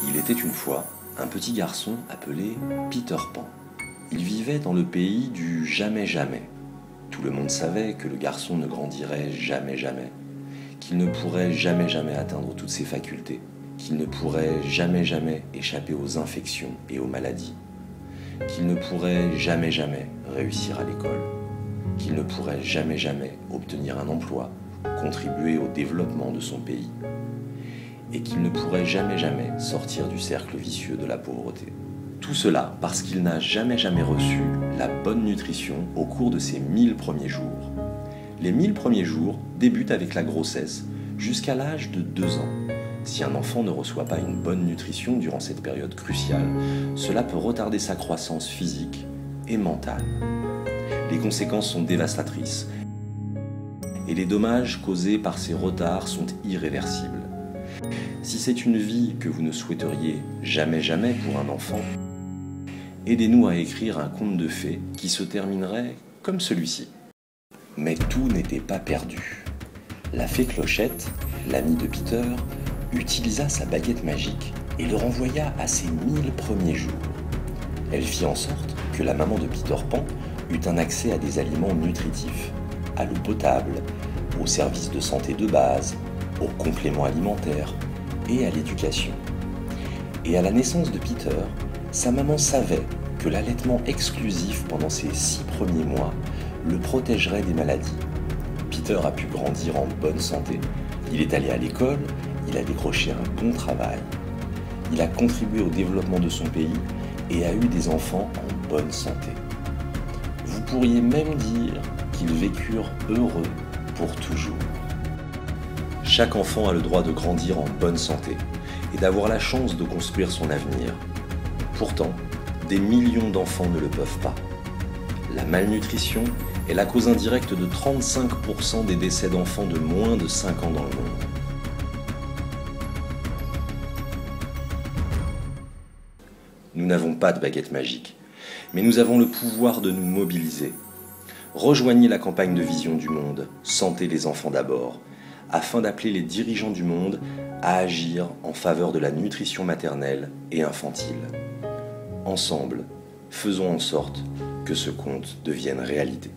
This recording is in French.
Il était une fois un petit garçon appelé Peter Pan. Il vivait dans le pays du jamais jamais. Tout le monde savait que le garçon ne grandirait jamais jamais, qu'il ne pourrait jamais jamais atteindre toutes ses facultés, qu'il ne pourrait jamais jamais échapper aux infections et aux maladies, qu'il ne pourrait jamais jamais réussir à l'école, qu'il ne pourrait jamais jamais obtenir un emploi, contribuer au développement de son pays, et qu'il ne pourrait jamais jamais sortir du cercle vicieux de la pauvreté. Tout cela parce qu'il n'a jamais jamais reçu la bonne nutrition au cours de ses 1000 premiers jours. Les 1000 premiers jours débutent avec la grossesse jusqu'à l'âge de 2 ans. Si un enfant ne reçoit pas une bonne nutrition durant cette période cruciale, cela peut retarder sa croissance physique et mentale. Les conséquences sont dévastatrices et les dommages causés par ces retards sont irréversibles. Si c'est une vie que vous ne souhaiteriez jamais jamais pour un enfant, aidez-nous à écrire un conte de fées qui se terminerait comme celui-ci. Mais tout n'était pas perdu. La fée Clochette, l'amie de Peter, utilisa sa baguette magique et le renvoya à ses 1000 premiers jours. Elle fit en sorte que la maman de Peter Pan eut un accès à des aliments nutritifs, à l'eau potable, aux services de santé de base, aux compléments alimentaires et à l'éducation. Et à la naissance de Peter, sa maman savait que l'allaitement exclusif pendant ses 6 premiers mois le protégerait des maladies. Peter a pu grandir en bonne santé. Il est allé à l'école, il a décroché un bon travail. Il a contribué au développement de son pays et a eu des enfants en bonne santé. Vous pourriez même dire qu'ils vécurent heureux pour toujours. Chaque enfant a le droit de grandir en bonne santé et d'avoir la chance de construire son avenir. Pourtant, des millions d'enfants ne le peuvent pas. La malnutrition est la cause indirecte de 35% des décès d'enfants de moins de 5 ans dans le monde. Nous n'avons pas de baguette magique, mais nous avons le pouvoir de nous mobiliser. Rejoignez la campagne de Vision du Monde, Santé les enfants d'abord, afin d'appeler les dirigeants du monde à agir en faveur de la nutrition maternelle et infantile. Ensemble, faisons en sorte que ce conte devienne réalité.